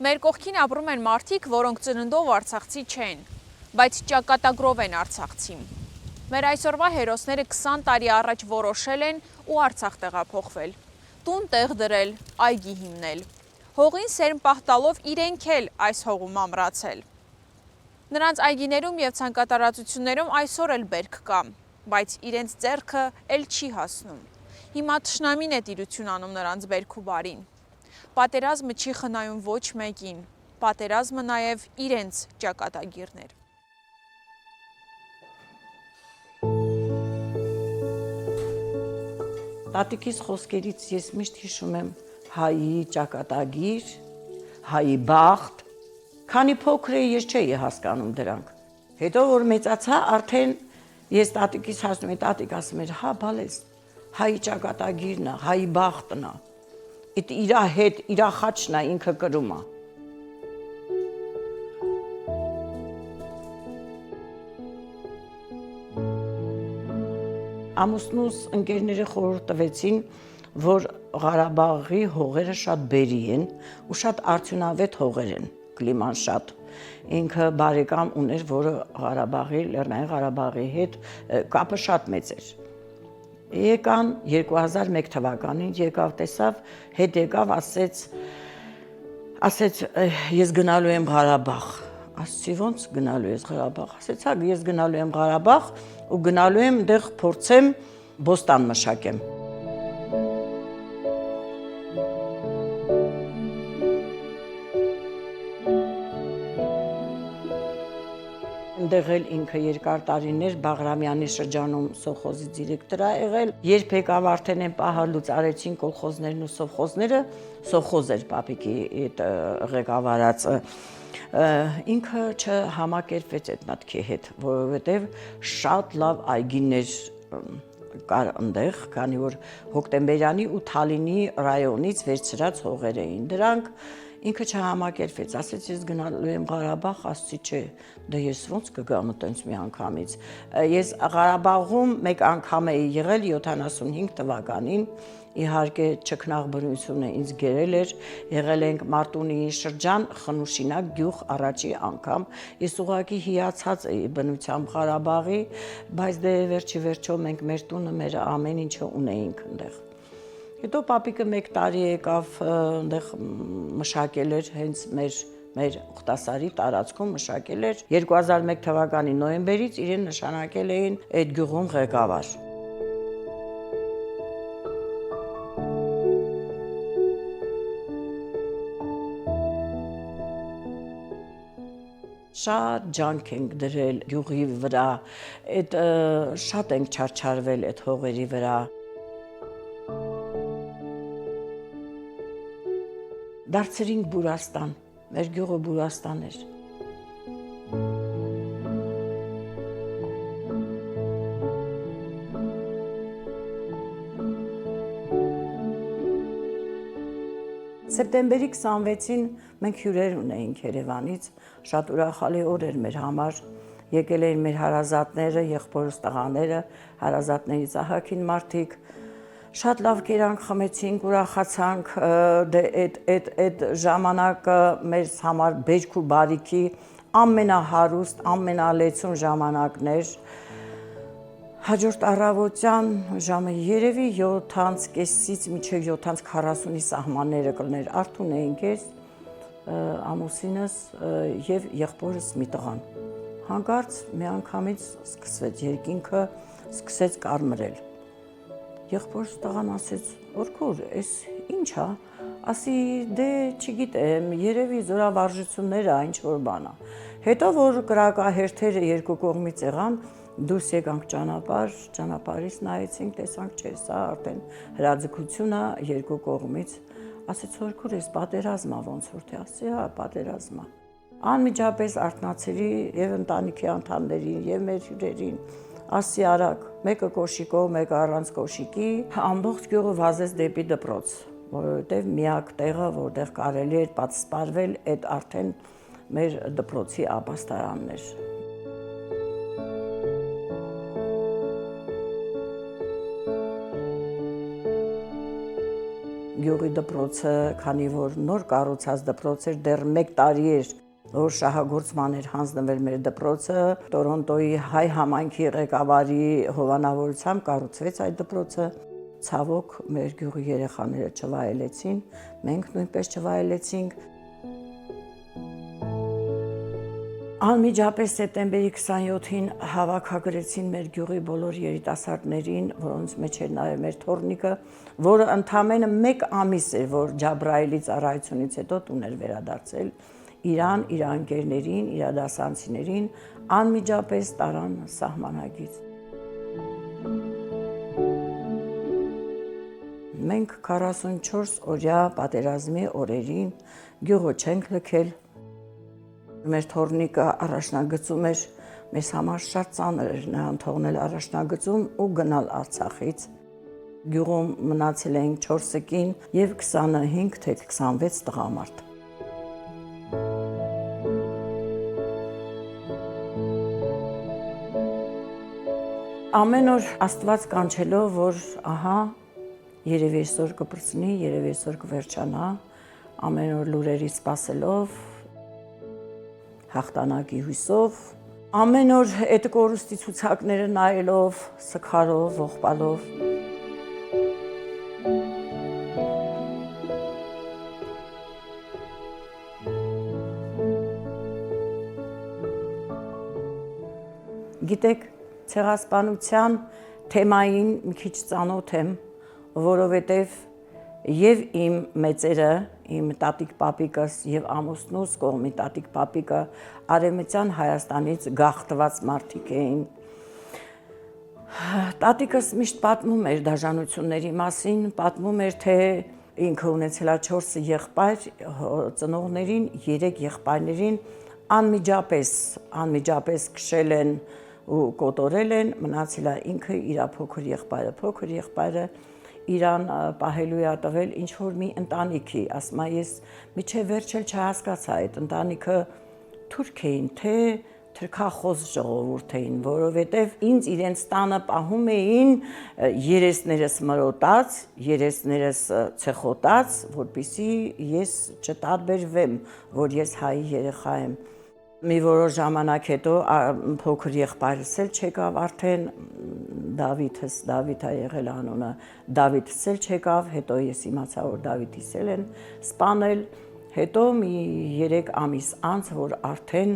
Մեր կողքին ապրում են մարդիկ, որոնք ծննդով արցախցի չեն, բայց ճակատագրով են արցախցի։ Մեր այսօրվա հերոսները 20 տարի առաջ որոշել են ու Արցախ տեղափոխվել, տուն տեղ դրել, այգի հիմնել, հողին սերմ պահ տալով իրենք էլ այս հողում ամրացել։ Նրանց այգիներում և ցանկատարածություններում այսօր էլ բերք կա, բայց իրենց ձեռքը էլ չի հասնում։ Հիմա թշնամին է տիրություն անում նրանց բերք ու բարին։ Պատերազմը չի խնայում ոչ մեկին, պատերազմը նաև իրենց ճակատագիրներ։ Տատիկիս խոսքերից ես միշտ հիշում եմ հայի ճակատագիր, հայի բախտ, քանի փոքր էի ես չէի հասկանում դրանք։ Հետո որ մեծացա, արդեն ես տատիկիս հասնում եմ, տատիկ ասում էր, հա բալես, հայի ճակատագիրն է, հայի բախտն է։ Այդ իրա հետ, իրա խաչն է, ինքը կրում է։ Ամուսնուս ընկերները խորհուրդ տվեցին, որ Ղարաբաղի հողերը շատ բերի են ու շատ արդյունավետ հողեր են, կլիման շատ։ Ինքը բարեկամ ուներ, որը Ղարաբաղի, Լեռնային Ղարաբաղի հետ կապը շատ մեծ էր։ Եկան 2001 թվականին, եկավ տեսավ, հետ եկավ, ասեց ես գնալու եմ Ղարաբաղ։ Ասեցի ոնց գնալու ես Ղարաբաղ, ասեց հա ես գնալու եմ Ղարաբաղ ու գնալու եմ դեղ փորձեմ բոստան մշակեմ։ Այնտեղ էլ ինքը երկար տարիներ Բաղրամյանի շրջանում սովխոզի դիրեկտոր է եղել։ Երբ եկավ արդեն են պահալուց արեցին կոլխոզներն ու սովխոզները, սովխոզ էր պապիկի այդ ղեկավարածը։ Ինքը չհամակերպվեց այդ մտքի հետ, որովհետև շատ լավ այգիներ կար այնտեղ, քանի որ Հոկտեմբերյանի ու Թալինի ռայոնից վերցրած հողեր էին դրանք։ Ինքը չհամակերպվեց, ասեց ես գնալու եմ Ղարաբաղ, ասեցի չէ, դե ես ոնց կգամ այտենց մի անգամից։ Ես Ղարաբաղում մեկ անգամ էի եղել 75 թվականին, իհարկե ճգնաղ բնությունը ինձ գերել էր, եղել ենք Մարտունիի շրջան, Խնուշինակ գյուղ առաջի անգամ։ Ես ուղղակի հիացած էի բնությամբ Ղարաբաղի, բայց դե վերջի վերջո մենք մեր տունը, մեր ամեն ինչը ունեինք այնտեղ։ Հետո պապիկը մեկ տարի եկավ այնտեղ մշակել էր հենց մեր Ուխտասարի տարածքում մշակել էր 2001 թվականի նոյեմբերից իրեն նշանակել էին այդ գյուղում ղեկավար։ Շատ ջանք ենք դրել գյուղի վրա, այդ շատ ենք չարչարվել այդ հողերի վրա։ Դարձրինք Բուրաստան, մեր գյուղը Բուրաստան էր։ Սեպտեմբերի 26-ին մենք հյուրեր ունեինք Երևանից, շատ ուրախալի օր էր մեր համար, եկել էին մեր հարազատները, եղբորս տղաները, հարազատներից ահագին մարդիկ, շատ լավ կերանք խմեցինք, ուրախացանք, այդ ժամանակը մեր համար բերք ու բարիքի ամենահարուստ, ամենալեցուն ժամանակն էր։ Հաջորդ առավոտյան ժամը երևի 7:30-ից մինչև 7:40-ի սահմանները կլներ, արթուն էինք ես, ամուսինս և եղբորս մի տղան։ Հանկարծ մի անգամից սկսվեց երկինքը, սկսեց կարմրել։ Եղբորս տղան ասեց, Հորքուր, էս ինչ է, ասի դե չգիտեմ, երևի զորավարժությունները ինչ որ բան է։ Հետո որ կրակահերթերը երկու կողմից եղան, դուրս եկանք ճանապարհ, ճանապարհից նայեցինք, տեսանք չէ, սա արդեն հրաձգություն է երկու կողմից։ Ասեց Հորքուր, էս պատերազմ է ոնց որ թե, ասի հա, պատերազմ է։ Անմիջապես արթնացրի եւ ընտանիքի անդամներին եւ մեր հյուրերին, ասի արագ, մեկը կոշիկով, մեկը առանց կոշիկի, ամբողջ գյուղը վազեց դեպի դպրոց, որովհետև միակ տեղը, որտեղ կարելի էր պատսպարվել, այդ արդեն մեր դպրոցի ապաստարանն էր։ գյուղի դպրոցը, քանի որ նոր կառուցած դպրոց էր, դեռ 1 տարի էր, որ շահագործման էր հանձնվել մեր դպրոցը, Տորոնտոյի հայ համայնքի ղեկավարի հովանավորությամբ կառուցվեց այդ դպրոցը։ Ցավոք մեր գյուղի երեխաները չվայելեցին, մենք նույնպես չվայելեցինք։ Անմիջապես սեպտեմբերի 27-ին հավաքագրեցին մեր գյուղի բոլոր երիտասարդներին, որոնց մեջ էր նաև մեր թոռնիկը, որը ընդամենը 1 ամիս էր, որ Ջաբրայելի ծառայությունից հետո տուն էր վերադարձել Իրան, իր ընկերներին, իր դասանցիներին, անմիջապես տարան սահմանագից։ Մենք 44 օրյա պատերազմի օրերին գյուղը չենք լքել։ Մեր թոռնիկը առաջնագծում էր, մեզ համար շատ ծանր էր նրան թողնել առաջնագծում ու գնալ Արցախից։ Գյուղում մնացել էինք 4 կին եւ 25 թե 26 տղամարդ։ Ամեն օր Աստված կանչելով, որ ահա երևի այսօր կպրծնի, երևի այսօր կվերջանա, ամեն օր լուրերի սպասելով, հաղթանակի հույսով, ամեն օր այդ կորուստի ցուցակները նայելով, սգարով, ողբալով։ Գիտեք, ցեղասպանության թեմային մի քիչ ծանոթ եմ, որովհետև եւ իմ մեծերը, իմ տատիկ պապիկս եւ ամուսնուս կողմի տատիկ պապիկը Արևմտյան Հայաստանից գաղթված մարդիկ էին։ Տատիկս միշտ պատմում էր դաժանությունների մասին, պատմում էր, թե ինքը ունեցել է 4 եղբայր, ծնողներին 3 եղբայրներին անմիջապես քշել են ու կոտորել են, մնացել է ինքը, իր փոքր եղբայրը իրան պահելու է տվել ինչ-որ մի ընտանիքի, ասում է ես միջև վերջ էլ չհասկացա այդ ընտանիքը թուրք էին, թե թրքախոս ժողովուրդ էին, որովհետև ինձ իրենց տանը պահում էին երեսներս մրոտած, երեսներս ցեխոտած, որպեսզի ես չտարբերվեմ, որ ես հայի երեխա եմ։ Մի որոշ ժամանակ հետո փոքր եղբայրս էլ չեկավ արդեն Դավիթ է եղել անունը, Դավիթս էլ չեկավ, հետո ես իմացա, որ Դավիթիս են սպանել, հետո մի 3 ամիս անց, որ արդեն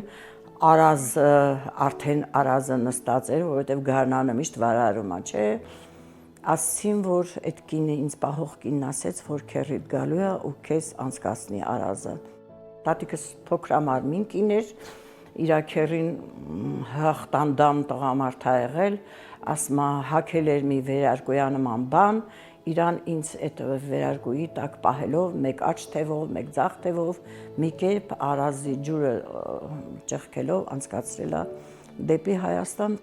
Արազը նստած էր, որովհետև գարնանը միշտ վարարում է, չէ, ասացին, որ այդ կինը ինձ պահող կինն ասեց, որ քեռիդ գալու է ու քեզ անցկացնի Արազը։ Տատիկս փոքրամարմին կին էր, իր քեռին հաղթանդամ տղամարդ է եղել, ասում է հագել էր մի վերարկույանման բան, իրան ինձ այդ վերարկուի տակ պահելով, մեկ աջ թևով, մեկ ձախ թևով, մի կերպ Արազի ջուրը ճեղքելով անցկացրել է դեպի Հայաստան։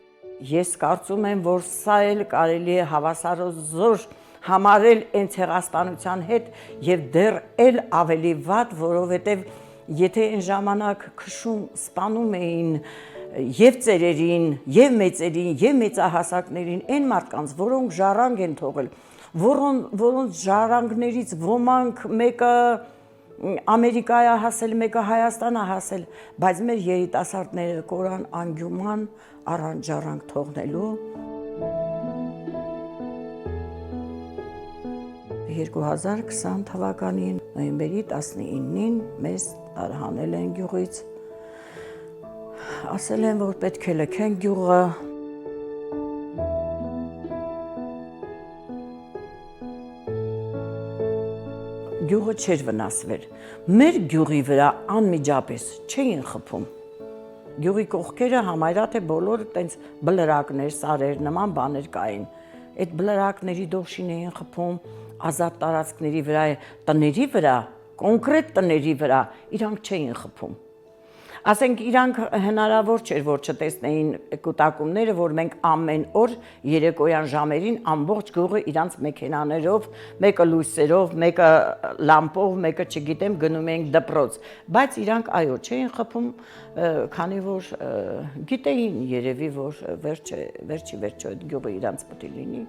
Ես կարծում եմ, որ սա էլ կարելի է հավասարազոր համարել այն ցեղասպանության հետ եւ դեռ էլ ավելի վատ, որովհետեւ եթե այն ժամանակ քշում սպանում էին եւ ծերերին, եւ մեծերին, եւ մեծահասակներին, այն մարդկանց, որոնք ժառանգ են թողել, որոնց ժառանգներից ոմանք մեկը Ամերիկա է հասել, մեկը Հայաստան է հասել, բայց մեր երիտասարդները կորան անգյուման առանց ժառանգ թողնելու։ 2020 թվականի նոյեմբերի 19-ին մեզ տարհանել են գյուղից, ասել են, որ պետք է լքեն գյուղը։ Գյուղը չէր վնասվել, մեր գյուղի վրա անմիջապես չէին խփում։ Գյուղի կողքերը համարյա թե բոլորը տենց բլրակներ, սարեր, նման բաներ կային։ Այդ բլրակների դոշին էին խփում, ազատ տարածքների վրա, տների վրա, կոնկրետ տների վրա իրանք չէին խփում։ Ասենք իրանք հնարավոր չէր, որ չտեսնեին կուտակումները, որ մենք ամեն օր երեկոյան ժամերին ամբողջ գյուղը իրանց մեքենաներով, մեկը լույսերով, մեկը լամպով, մեկը չգիտեմ գնում էինք դպրոց, բայց իրանք այո չէին խփում, քանի որ գիտեին երևի, որ վերջի վերջո այդ գյուղը իրանց պետք է լինի։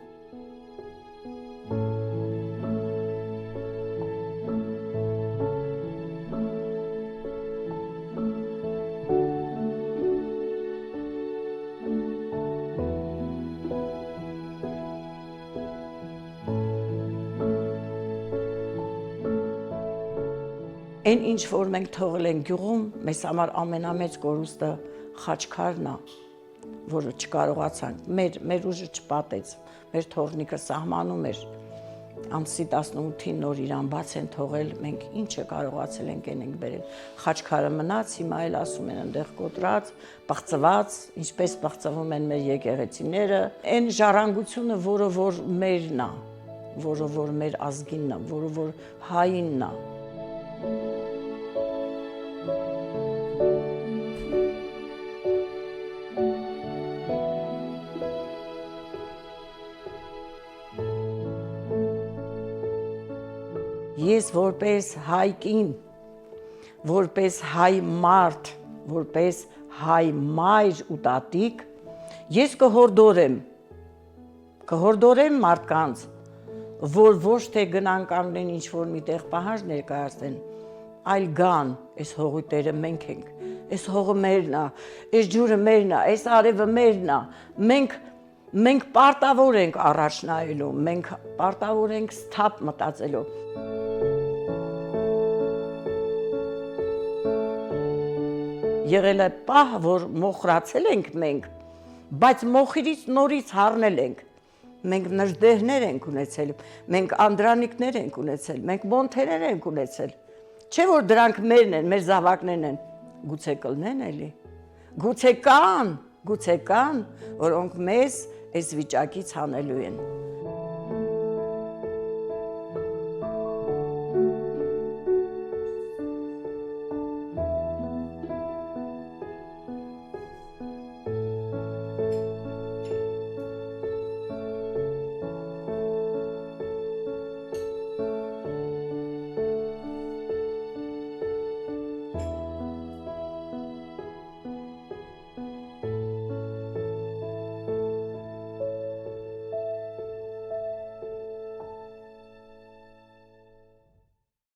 Այն ինչ որ մենք թողել ենք գյուղում, մեզ համար ամենամեծ կորուստը խաչքարն է, որը չկարողացանք, մեր ուժը չպատեց, մեր թողնիկը սահմանում էր, ամսի 18-ին նոր իրան բաց են թողել, մենք ինչը կարողացել ենք ենք բերել, խաչքարը մնաց, հիմա էլ ասում են այնտեղ կոտրած, բղծված, ինչպես բղծվում են մեր եկեղեցիները, այն ժառանգությունը, որը որ մերն է, որը որ մեր ազգինն է, որը որ հայինն է։ Ես որպես հայ կին, որպես հայ մարդ, որպես հայ մայր ու տատիկ, ես կհորդորեմ մարդկանց, որ ոչ թե գնան կանգնեն ինչ-որ միտեղ պահանջ ներկայացնեն, այլ գան, այս հողի տերը մենք ենք, այս հողը մերն է, այս ջուրը մերն է, այս արևը մերն է, մենք պարտավոր ենք առաջ նայելու, մենք պարտավոր ենք սթափ մտածելու։ Եղել է պահ, որ մոխրացել ենք մենք, բայց մոխիրից նորից հառնել ենք։ Մենք նժդեհներ ենք ունեցել, մենք անդրանիկներ ենք ունեցել, մենք մոնթերեր ենք ունեցել։ Չէ որ դրանք մերն են, մեր զավակներն են, գուցե կլնեն էլի։ Գուցե կան, որոնք մեզ այս վիճակից հանելու են։